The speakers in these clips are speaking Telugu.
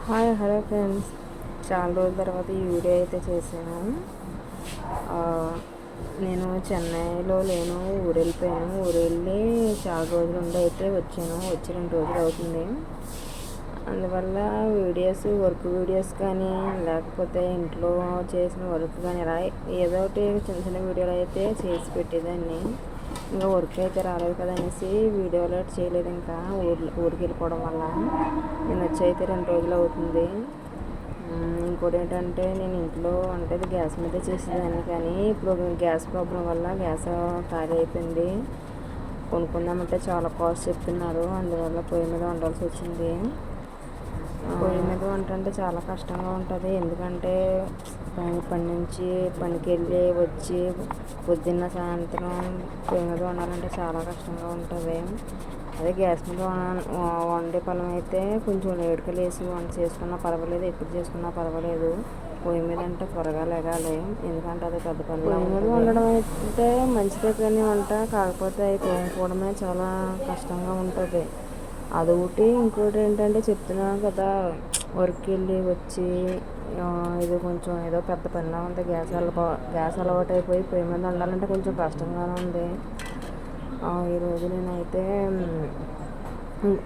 హలో ఫ్రెండ్స్, చాలా రోజుల తర్వాత ఈ వీడియో అయితే చేశాను. ఆ, నేను చెన్నైలో లేను, ఊరు వెళ్ళిపోయాను. ఊరు వెళ్ళి చాలా రోజులు ఉండి అయితే వచ్చాను. వచ్చి 2 రోజులు అవుతుంది. అందువల్ల వర్క్ వీడియోస్ కానీ లేకపోతే ఇంట్లో చేసిన వర్క్ కానీ ఇలా ఏదో ఒకటి చిన్న చిన్న వీడియోలు అయితే చేసి పెట్టేదాన్ని. ఇంకా వర్క్ అయితే రాలేదు కదా అనేసి వీడియోలు చేయలేదు. ఇంకా ఊరికి వెళ్ళిపోవడం వల్ల నేను వచ్చి అయితే 2 రోజులు అవుతుంది. ఇంకోటి ఏంటంటే, నేను ఇంట్లో అంటే గ్యాస్ మీద చేసేదాన్ని, కానీ ఇప్పుడు గ్యాస్ ప్రాబ్లం వల్ల గ్యాస్ ఖాళీ అయిపోయింది. కొనుక్కుందామంటే చాలా కాస్ట్ చెప్తున్నారు. అందువల్ల పొయ్యి మీద వండాల్సి వచ్చింది. పొయ్యి మీద వంట అంటే చాలా కష్టంగా ఉంటుంది. ఎందుకంటే పని నుంచి పనికి వెళ్ళి వచ్చి పొద్దున్న సాయంత్రం పొయ్యి మీద వండాలంటే చాలా కష్టంగా ఉంటుంది. అదే గ్యాస్ మీద వండే పొలం అయితే కొంచెం లేటుగా లేసి వంట చేసుకున్నా పర్వాలేదు, ఎప్పుడు చేసుకున్నా పర్వాలేదు. పొయ్యి మీద అంటే త్వరగా లేగాలి, ఎందుకంటే అది పెద్ద పని. పొయ్యి మీద వండడం అయితే మంచిదే కానీ వంట, కాకపోతే అవి తోముకోవడమే చాలా కష్టంగా ఉంటుంది. అదొకటి. ఇంకోటి ఏంటంటే చెప్తున్నాను కదా, వర్క్ వెళ్ళి వచ్చి ఇది కొంచెం ఏదో పెద్ద పనిలా ఉంది. గ్యాస్ అలవాటు అయిపోయి పొయ్యి మీద వండాలంటే కొంచెం కష్టంగానే ఉంది. ఈరోజు నేనైతే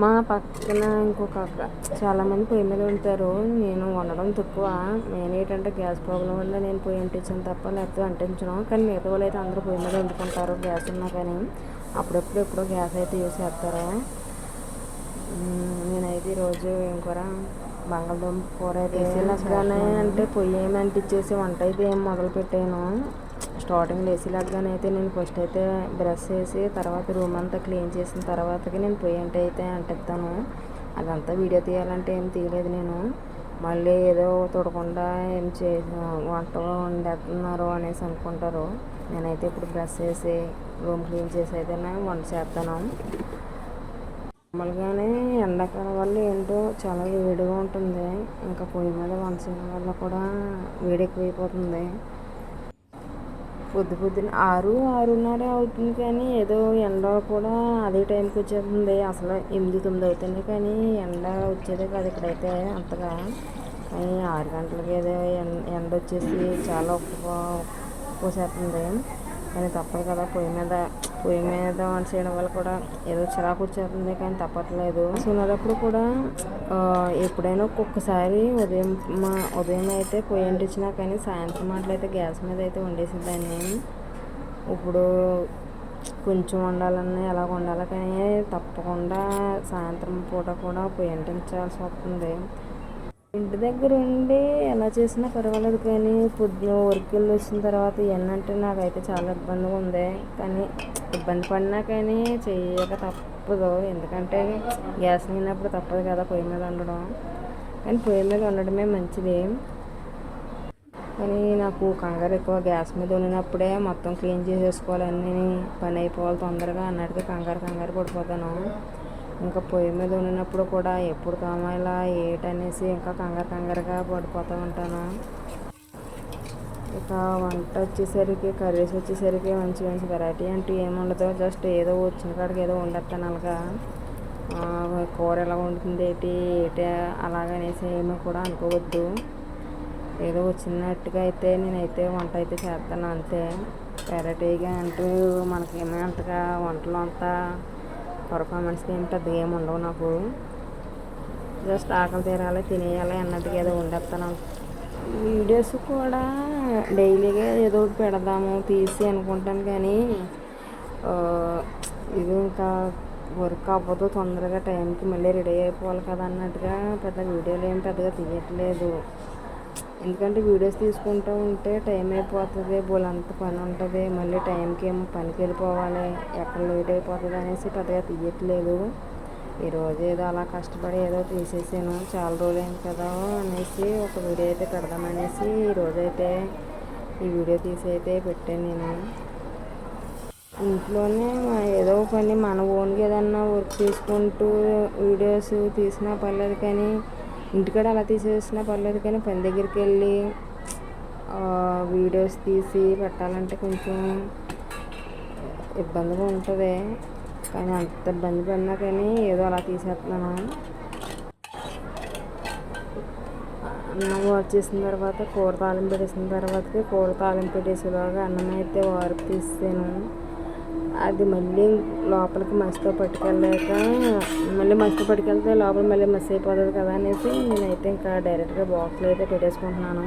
మా పక్కన ఇంకొక అక్క చాలామంది పొయ్యి మీద ఉంటారు. నేను వండడం తక్కువ. నేను ఏంటంటే గ్యాస్ ప్రాబ్లం వల్ల నేను పొయ్యి అంటించాను తప్ప, లేకపోతే అంటించను. కానీ మిగతా వాళ్ళు అయితే అందరూ పొయ్యి మీద వండుకుంటారు గ్యాస్ ఉన్నా కానీ. ఎప్పుడో గ్యాస్ అయితే యూస్ చేస్తారు. నేనైతే ఈరోజు ఏం కూర, బంగాళదుంప కూర అయితే లేసిలాగానే అంటే పొయ్యి ఏమి అంటించేసి వంట అయితే ఏం మొదలు పెట్టాను. స్టార్టింగ్ లేసిలాగానే అయితే నేను ఫస్ట్ అయితే బ్రష్ చేసి తర్వాత రూమ్ అంతా క్లీన్ చేసిన తర్వాతకి నేను పొయ్యి అయితే అంటిస్తాను. అదంతా వీడియో తీయాలంటే ఏం తీయలేదు నేను. మళ్ళీ ఏదో తొడకుండా ఏం వంట వండేస్తున్నారు అనేసి అనుకుంటారు. నేనైతే ఇప్పుడు బ్రష్ చేసి రూమ్ క్లీన్ చేసి అయితే వంట చేస్తాను. మామూలుగానే ఎండాకాలం వల్ల ఏంటో చాలా వేడిగా ఉంటుంది. ఇంకా పొయ్యి మీద వంట చేయడం వల్ల కూడా వేడి ఎక్కువైపోతుంది. పొద్దున 6-6:30 అవుతుంది, కానీ ఏదో ఎండ కూడా అదే టైంకి వచ్చేస్తుంది. అసలు 8-9 అవుతుంది, కానీ ఎండ వచ్చేదే కాదు ఇక్కడైతే అంతగా. కానీ 6 గంటలకి ఏదో ఎండ వచ్చేసి చాలా పోసేస్తుంది. కానీ తప్పదు కదా, పొయ్యి మీద వంట చేయడం వల్ల కూడా ఏదో చిరాకు వచ్చేస్తుంది, కానీ తప్పట్లేదు. ఉన్నప్పుడు కూడా ఎప్పుడైనా ఒక్కొక్కసారి ఉదయం అయితే పొయ్యి అంటించినా కానీ సాయంత్రం మాటలైతే గ్యాస్ మీద అయితే వండేసేదాన్ని. ఇప్పుడు కొంచెం వండాలన్నా ఎలా వండాలి, కానీ తప్పకుండా సాయంత్రం పూట కూడా పొయ్యి అంటించాల్సి వస్తుంది. ఇంటి దగ్గర ఉండి ఎలా చేసినా పర్వాలేదు, కానీ పొద్దున వర్క్ వెళ్ళి వచ్చిన తర్వాత ఇవన్నీ నాకైతే చాలా ఇబ్బందిగా ఉంది. కానీ ఇబ్బంది పడినా కానీ చేయక తప్పదు, ఎందుకంటే గ్యాస్ లేనప్పుడు తప్పదు కదా పొయ్యి మీద వండడం. కానీ పొయ్యి మీద వండడమే మంచిది. కానీ నాకు కంగారు ఎక్కువ. గ్యాస్ మీద వండినప్పుడే మొత్తం క్లీన్ చేసేసుకోవాలి, అన్నీ పని అయిపోవాలి తొందరగా అన్నట్టుగా కంగారు పడిపోతాను. ఇంకా పొయ్యి మీద వండినప్పుడు కూడా ఎప్పుడు తోమాలా ఏటనేసి ఇంకా కంగారుగా పడిపోతూ ఉంటాను. ఇక వంట వచ్చేసరికి కర్రీస్ వచ్చేసరికి మంచి వెరైటీ అంటూ ఏముండదు. జస్ట్ ఏదో వచ్చిన కాడికి ఏదో వండేస్తాను. అలాగా కూర ఎలా వండుతుంది ఏటి అలాగనేసి ఏమో కూడా అనుకోవద్దు. ఏదో వచ్చినట్టుగా అయితే నేనైతే వంట అయితే చేస్తాను అంతే. వెరైటీగా అంటూ మనకేమో అంతగా వంటలు అంతా పర్ఫార్మెన్స్ ఏం పెద్దగా ఏమి ఉండవు నాకు. జస్ట్ ఆకలి తీరాలి, తినేయాలి అన్నట్టుగా ఏదో వండేస్తాను. వీడియోస్ కూడా డైలీగా ఏదో ఒకటి పెడదాము తీసి అనుకుంటాను, కానీ ఇది ఇంకా వర్క్ అవ్వదు. తొందరగా టైంకి మళ్ళీ రెడీ అయిపోవాలి కదా అన్నట్టుగా వీడియోలు ఏం పెద్దగా తీయట్లేదు. ఎందుకంటే వీడియోస్ తీసుకుంటూ ఉంటే టైం అయిపోతుంది, బోలంత పని ఉంటుంది. మళ్ళీ టైంకి ఏమో పనికి వెళ్ళిపోవాలి, ఎక్కడ లేట్ అయిపోతుంది అనేసి పెద్దగా తీయట్లేదు. ఈరోజు ఏదో అలా కష్టపడి ఏదో తీసేసాను. చాలా రోజులైంది కదా అనేసి ఒక వీడియో అయితే పెడదామనేసి ఈరోజైతే ఈ వీడియో తీసి అయితే పెట్టాను. నేను ఇంట్లోనే ఏదో పని మన ఓన్గా ఏదన్నా వర్క్ చేసుకుంటూ వీడియోస్ తీసినా పర్లేదు, కానీ ఇంటికాడ అలా తీసేసినా పర్లేదు, కానీ పని దగ్గరికి వెళ్ళి వీడియోస్ తీసి పెట్టాలంటే కొంచెం ఇబ్బందిగా ఉంటుంది. కానీ అంత ఇబ్బంది పడినా కానీ ఏదో అలా తీసేస్తున్నాను. అన్నం వార్చేసిన తర్వాత కూర తాలింపు పెట్టేసిన తర్వాతకి కూర తాలింపు పెట్టేసేలాగా అన్నం అయితే వార్పు తీసాను. అది మళ్ళీ లోపలికి మసితో పట్టుకెళ్ళాక మళ్ళీ మసితో పట్టుకెళ్తే లోపల మళ్ళీ మసి అయిపోతుంది కదా అనేసి నేనైతే ఇంకా డైరెక్ట్గా బాక్స్లో అయితే పెట్టేసుకుంటున్నాను.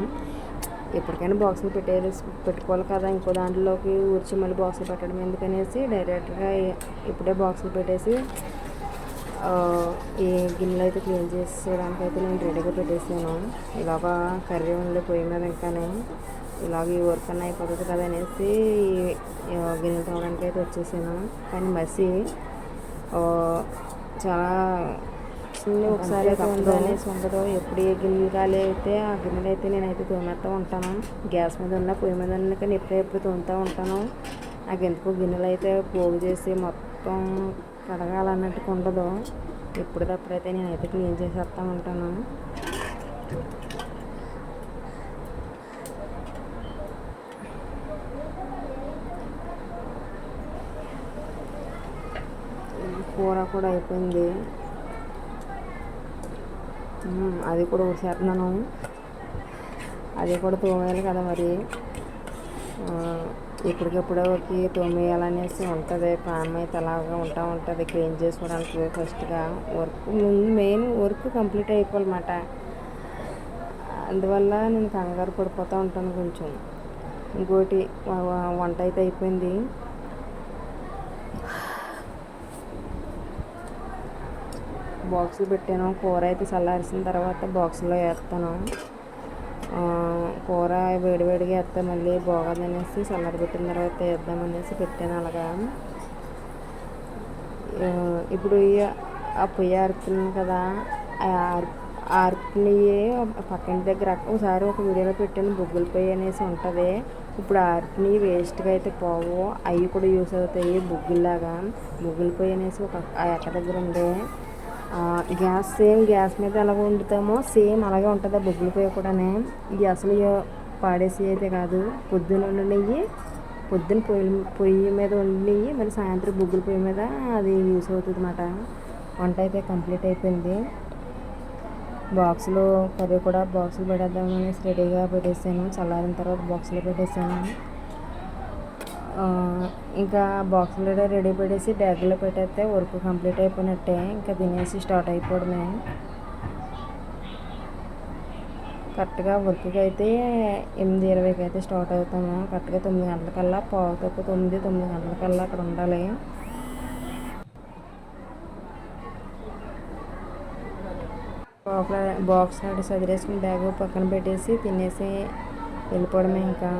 ఎప్పటికైనా బాక్స్లో పెట్టుకోవాలి కదా, ఇంకో దాంట్లోకి ఊర్చి మళ్ళీ బాక్స్లో పెట్టడం ఎందుకనేసి డైరెక్ట్గా ఇప్పుడే బాక్స్లో పెట్టేసి ఈ గిన్నెలు అయితే క్లీన్ చేసేయడానికి అయితే నేను రెడీగా పెట్టేసాను. ఇలాగ కర్రీ ఉండే పొయ్యి మీద ఇంకానే ఇలాగ ఈ వర్క్ అన్న అయిపోతుంది కదా అనేసి గిన్నెలు తోవడానికి అయితే వచ్చేసాను. కానీ మసి చాలా ఒకసారి అయితే ఉందనేసి ఉండదు. ఎప్పుడు ఏ గిన్నెలు ఖాళీ అయితే ఆ గిన్నెలు అయితే నేనైతే తోమేస్తూ ఉంటాను. గ్యాస్ మీద ఉన్న పొయ్యి మీద ఉన్న కానీ ఎప్పుడెప్పుడు తోముతూ ఉంటాను. నాకు ఎందుకో గిన్నెలు అయితే పోగు చేసి మొత్తం కడగాలన్నట్టుగా ఉండదు. ఎప్పుడప్పుడైతే నేనైతే క్లీన్ చేసేస్తూ ఉంటాను. కూర కూడా అయిపోయింది, అది కూడా ఊసేస్తున్నాను. అది కూడా తోమేయాలి కదా మరి, ఇప్పటికప్పుడు తోమేయాలనేసి ఉంటుంది. ప్రాణం అయితే అలాగా ఉంటుంది క్లీన్ చేసుకోవడానికి. ఫస్ట్గా మెయిన్ వర్క్ కంప్లీట్ అయిపోవాలన్నమాట. అందువల్ల నేను కంగారు పడిపోతూ ఉంటాను కొంచెం. ఇంకోటి వంట అయితే అయిపోయింది. బాక్సులు పెట్టాను. కూర అయితే చల్లారిసిన తర్వాత బాక్సులో వేస్తాను. కూర వేడివేడిగా వేస్తే మళ్ళీ బాగోదనేసి చల్లారి పెట్టిన తర్వాత వేద్దామనేసి పెట్టాను అలాగా. ఇప్పుడు ఆ పొయ్యి ఆరుతున్నాను కదా, ఆర్పినవి పక్కింటి దగ్గర ఒకసారి ఒక వీడియోలో పెట్టాను, బొగ్గుల పొయ్యి అనేసి ఉంటుంది. ఇప్పుడు ఆర్పినవి వేస్ట్గా అయితే పోవు, అవి కూడా యూస్ అవుతాయి బొగ్గుల్లాగా. బొగ్గుల పొయ్యి అనేసి ఒక ఎక్క దగ్గర ఉండే గ్యాస్ సేమ్ గ్యాస్ మీద ఎలాగ వండుతామో సేమ్ అలాగే ఉంటుంది బొగ్గుల పొయ్యి కూడా. ఇవి అసలు పాడేసి అయితే కాదు, పొద్దున వండినవి పొద్దున పొయ్యి మీద వండినవి మళ్ళీ సాయంత్రం బొగ్గుల పొయ్యి మీద అది యూస్ అవుతుంది అన్నమాట. వంట అయితే కంప్లీట్ అయిపోయింది. బాక్సులో కర్రీ కూడా బాక్సులు పెట్టేద్దామనేసి రెడీగా పెట్టేసాను. చల్లారిన తర్వాత బాక్సులో పెట్టేసాను. ఇంకా బాక్సులో రెడీ పెట్టేసి బ్యాగ్లో పెట్టేస్తే వర్క్ కంప్లీట్ అయిపోయినట్టే. ఇంకా తినేసి స్టార్ట్ అయిపోవడమే. కరెక్ట్గా వర్క్కి అయితే 8:20కి అయితే స్టార్ట్ అవుతాము. కరెక్ట్గా 9 గంటలకల్లా, 9 గంటలకల్లా అక్కడ ఉండాలి. బాక్స్ అటు సదిరేసుకుని బ్యాగ్ పక్కన పెట్టేసి తినేసి వెళ్ళిపోవడమే ఇంకా.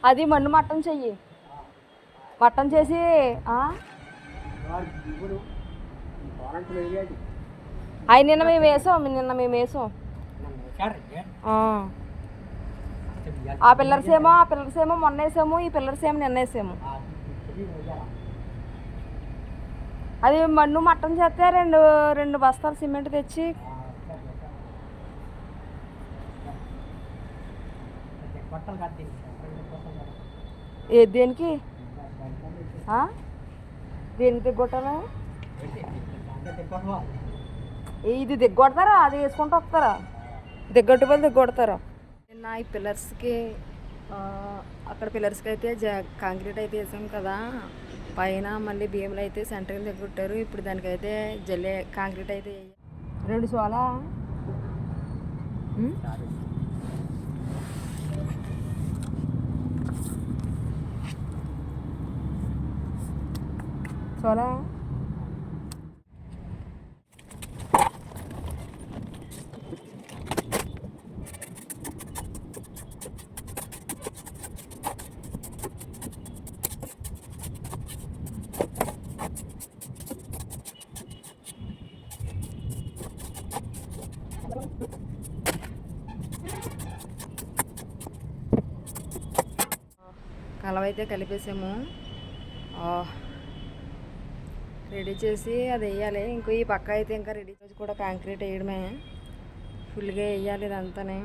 అది మన్ను మట్టం చెయ్యి, మట్టం చేసి అవి నిన్న మేము వేసాం ఆ పిల్లర్స్ ఏమో మొన్న వేసాము, ఈ పిల్లర్స్ ఏమో నిన్న వేసాము. అది మన్ను మట్టం చేస్తే రెండు బస్తాలు సిమెంట్ తెచ్చి దేనికి దేనికి దిగ్గొట్టాలా? ఇది దిగ్గొడతారా? అది వేసుకుంటూ వస్తారా? దిగ్గొట్టు వాళ్ళు దిగ్గొడతారా? నిన్న ఈ పిల్లర్స్కి అక్కడ పిల్లర్స్కి అయితే కాంక్రీట్ అయితే వేసాం కదా, పైన మళ్ళీ భీములు అయితే సెంటర్కి దిగ్గొట్టారు. ఇప్పుడు దానికైతే జల్లే కాంక్రీట్ అయితే 2 సోలా సోలా కలవైతే కలిపేసాము, రెడీ చేసి అది వేయాలి. ఇంకో ఈ పక్క అయితే ఇంకా రెడీ చేసి కూడా కాంక్రీట్ వేయడమే, ఫుల్గా వేయాలి ఇదంతానే.